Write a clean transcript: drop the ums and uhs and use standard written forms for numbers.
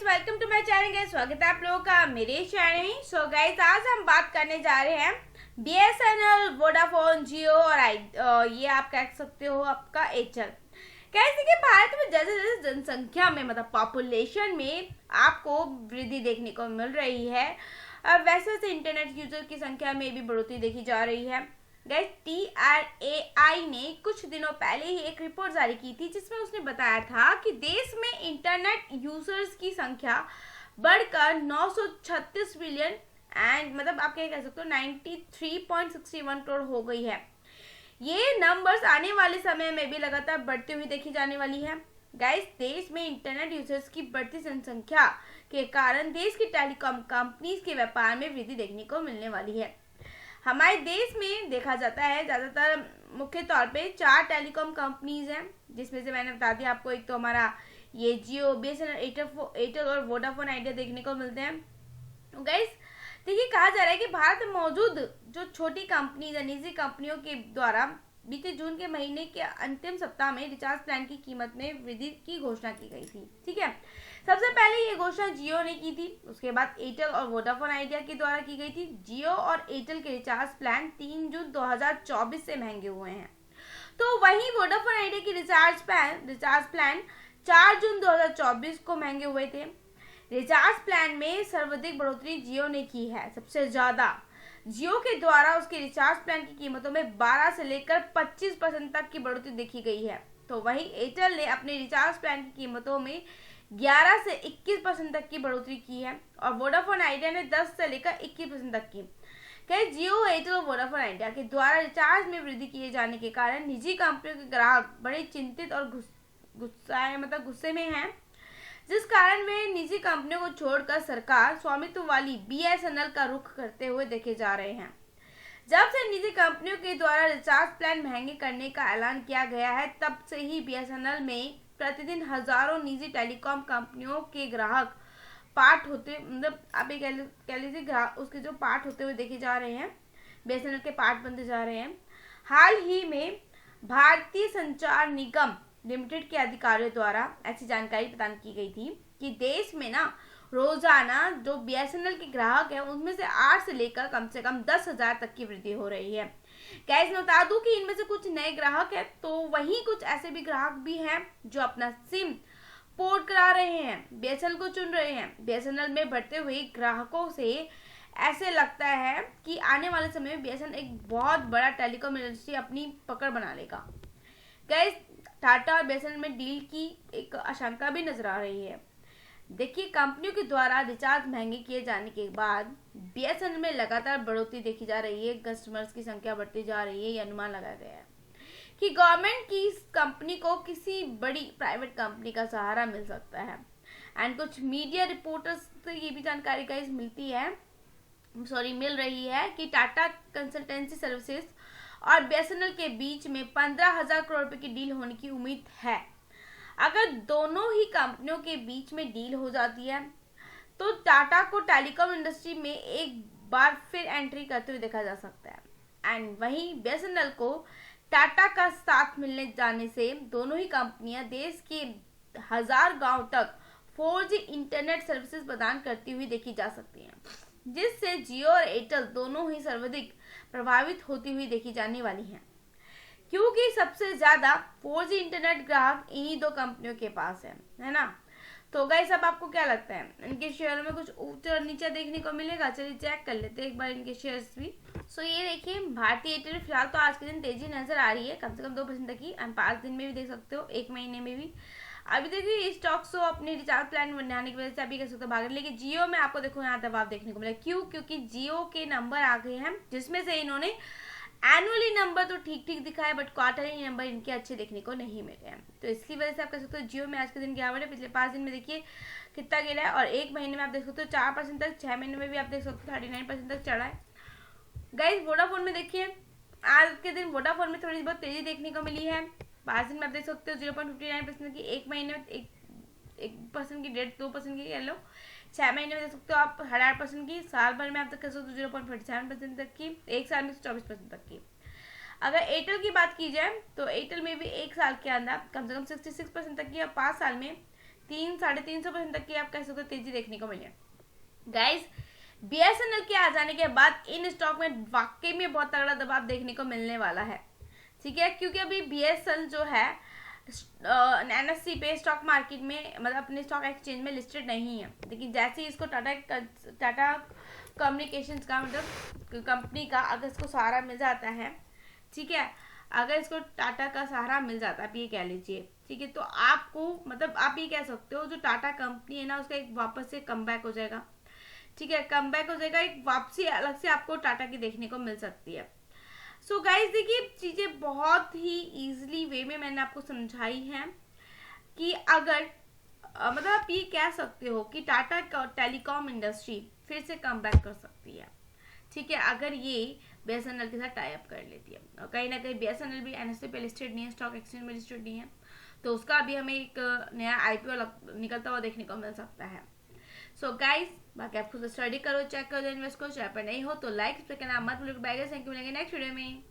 Friends, welcome to my channel guys. स्वागत है आप लोगों का मेरे चैनल में। सो गाइस, आज हम बात करने जा रहे हैं बीएसएनएल, वोडाफोन, जियो और ये आप कह सकते हो आपका एयरटेल। कैसे कि भारत में जैसे जैसे जनसंख्या में मतलब पॉपुलेशन में आपको वृद्धि देखने को मिल रही है, वैसे वैसे इंटरनेट यूजर की संख्या में भी बढ़ोतरी देखी जा रही है। गाइस, TRAI ने कुछ दिनों पहले ही एक रिपोर्ट जारी की थी जिसमें उसने बताया था कि देश में इंटरनेट यूजर्स की संख्या बढ़कर 936 मिलियन एंड मतलब आप क्या कह सकते हो 93.61 करोड़ हो गई है। ये नंबर्स आने वाले समय में भी लगातार बढ़ती हुई देखी जाने वाली है। गाइस, देश में इंटरनेट यूजर्स की बढ़ती जनसंख्या के कारण देश की टेलीकॉम कंपनीज के व्यापार में वृद्धि देखने को मिलने वाली है। हमारे देश में देखा जाता है ज्यादातर मुख्य तौर पे 4 टेलीकॉम कंपनीज हैं, जिसमें से मैंने बता दिया आपको। एक तो हमारा ये जियो, बीएसएनएल, एयरटेल और वोडाफोन आइडिया देखने को मिलते हैं। तो गाइस, देखिए, कहा जा रहा है कि भारत में मौजूद जो छोटी कंपनीज है, निजी कंपनियों के द्वारा बीते जून के महीने के अंतिम सप्ताह में रिचार्ज प्लान की कीमत में वृद्धि की घोषणा की गई थी। ठीक है, सबसे पहले ये घोषणा जियो ने की थी, उसके बाद एयरटेल और वोडाफोन आइडिया के द्वारा की गई थी। जियो और एयरटेल के रिचार्ज प्लान 3 जून 2024 से महंगे हुए हैं, तो वहीं वोडाफोन आइडिया की रिचार्ज प्लान 4 जून 2024 को महंगे हुए थे। रिचार्ज प्लान में सर्वाधिक बढ़ोतरी जियो ने की है। सबसे ज्यादा जियो के द्वारा उसके रिचार्ज प्लान की कीमतों में 12 से लेकर 25% तक की बढ़ोतरी देखी गई है। तो वहीं एयरटेल ने अपने रिचार्ज प्लान की कीमतों में 11 से 21% तक की बढ़ोतरी की है और वोडाफोन आइडिया ने 10 से लेकर 21% तक की। जियो, एयरटेल और वोडाफोन आइडिया के द्वारा रिचार्ज में वृद्धि किए जाने के कारण निजी कंपनियों के ग्राहक बड़े चिंतित और गुस्से में हैं, जिस कारण वे निजी कंपनियों को छोड़कर सरकार स्वामित्व वाली बीएसएनएल का रुख करते हुए देखे जा रहे हैं। जब से निजी कंपनियों के द्वारा रिचार्ज प्लान महंगे करने का ऐलान किया गया है, तब से ही बीएसएनएल में प्रतिदिन हजारों निजी टेलीकॉम कंपनियों के ग्राहक पार्ट होते मतलब आप कह लीजिए उसके जो पार्ट होते हुए देखे जा रहे हैं, बीएसएनएल के पार्ट बनते जा रहे हैं। हाल ही में भारतीय संचार निगम लिमिटेड के अधिकारियों द्वारा ऐसी जानकारी प्रदान की गई थी कि देश में ना रोजाना जो बीएसएनएल के ग्राहक हैं उनमें से 8 से लेकर कम से कम 10,000 तक की वृद्धि हो रही है। गाइस, मैं बता दूं कि इनमें से कुछ नए ग्राहक हैं, तो वहीं कुछ ऐसे भी ग्राहक भी हैं जो अपना सिम पोर्ट करा रहे हैं, बीएसएनएल को चुन रहे हैं। बीएसएनएल में बढ़ते हुए ग्राहकों से ऐसे लगता है कि आने वाले समय में बीएसएनएल एक बहुत बड़ा टेलीकॉम इंडस्ट्री अपनी पकड़ बना लेगा। गाइस, टाटा और बीएसएनएल में डील की एक आशंका भी नजर आ रही है। देखिए, कंपनियों के द्वारा रिचार्ज महंगे किए जाने के बाद बीएसएनएल में लगातार बढ़ोतरी देखी जा रही है, कस्टमर्स की संख्या बढ़ती जा रही है। यह अनुमान लगाया गया है कि गवर्नमेंट की इस कंपनी को किसी बड़ी प्राइवेट कंपनी का सहारा मिल सकता है। एंड कुछ मीडिया रिपोर्टर्स से ये भी जानकारी गाइस मिल रही है कि टाटा कंसल्टेंसी सर्विसेज और बीएसएनएल के बीच में 15,000 करोड़ रुपए की डील होने की उम्मीद है। अगर दोनों ही कंपनियों के बीच में डील हो जाती है तो टाटा को टेलीकॉम इंडस्ट्री में एक बार फिर एंट्री करते हुए देखा जा सकता है। एंड वहीं बीएसएनएल को टाटा का साथ मिलने जाने से दोनों ही कंपनियां देश के 1000 गांव तक 4G इंटरनेट सर्विसेज प्रदान करती हुई देखी जा सकती हैं, जिससे जियो और एयरटेल दोनों ही सर्वाधिक प्रभावित होती हुई देखी जाने वाली हैं, क्योंकि सबसे ज्यादा 4G इंटरनेट ग्राहक इन्हीं 2 कंपनियों के पास है ना। तो गाइस, अब आपको क्या लगता है, इनके शेयर में कुछ ऊंचा और नीचा देखने को मिलेगा? चलिए चेक कर लेते हैं एक बार इनके शेयर्स भी। सो ये देखिए, भारतीय एयरटेल फिलहाल तो आज के दिन तेजी नजर आ रही है, कम से कम 2% तक की। 5 दिन में भी देख सकते हो, 1 महीने में भी। अभी देखिए, स्टॉक्स अपने रिचार्ज प्लान बनाने की वजह से अभी कह सकते हो भाग रहे, लेकिन जियो में आपको देखो यहाँ दबाव देखने को मिला। क्यों? क्योंकि जियो के नंबर आ गए हैं, जिसमें से इन्होंने एनुअली नंबर तो ठीक ठीक दिखाए, बट क्वार्टरली नंबर इनके अच्छे देखने को नहीं मिले हैं। तो इसकी वजह से आप कह सकते हो जियो में आज के दिन गिरावट है। पिछले 5 दिन में देखिए कितना गिरा है, और 1 महीने में आप देख सकते हो 4% तक, 6 महीने में भी आप देख सकते हो 39% तक चढ़ा है। गाइस, वोडाफोन में देखिए, आज के दिन वोडाफोन में थोड़ी बहुत तेजी देखने को मिली है। 5 दिन में आप देख सकते हो 0.59% की, 1 महीने में 1% की, 1.5-2% की कह लो, 6 महीने में देख सकते हो आप 18% की, साल भर में आप तक कह सकते हो 0.47% तक की, 1 साल में 24% तक की। अगर एयरटेल की बात की जाए तो एयरटेल में भी 1 साल के अंदर कम से कम 66% तक की और 5 साल में 300-350% तक की आप कह सकते हो तेजी देखने को मिली है गाइज। बीएसएनएल के आ जाने के बाद इन स्टॉक में वाकई में बहुत तगड़ा दबाव देखने को मिलने वाला है, ठीक है, क्योंकि अभी बीएसएनएल जो है एनएससी पे स्टॉक मार्केट में मतलब अपने स्टॉक एक्सचेंज में लिस्टेड नहीं है, लेकिन जैसे ही इसको टाटा कम्युनिकेशंस का मतलब कंपनी का अगर इसको सहारा मिल जाता है, ठीक है, अगर इसको टाटा का सहारा मिल जाता है, आप ये कह लीजिए, ठीक है, तो आपको मतलब आप ये कह सकते हो जो टाटा कंपनी है ना उसका एक वापस से कमबैक हो जाएगा, ठीक है, कमबैक हो जाएगा, एक वापसी अलग से आपको टाटा की देखने को मिल सकती है। सो गाइज देखिए चीजें बहुत ही इजीली वे में मैंने आपको समझाई हैं कि अगर मतलब आप ये कह सकते हो कि टाटा टेलीकॉम इंडस्ट्री फिर से कमबैक कर सकती है, ठीक है, अगर ये बीएसएनएल के साथ टाई अप कर लेती है। और कहीं ना कहीं बीएसएनएल भी एनएससी पे लिस्टेड नहीं है, स्टॉक एक्सचेंज में लिस्टेड नहीं है, तो उसका भी हमें एक नया आईपीओ निकलता हुआ देखने को मिल सकता है। सो गाइस बाकी आप खुद स्टडी करो, चेक करो, इन्वेस्ट करो, चाहे पर नहीं हो तो लाइक करना मत भूलिएगा। बाय गाइस, थैंक यू, मिलेंगे नेक्स्ट वीडियो में।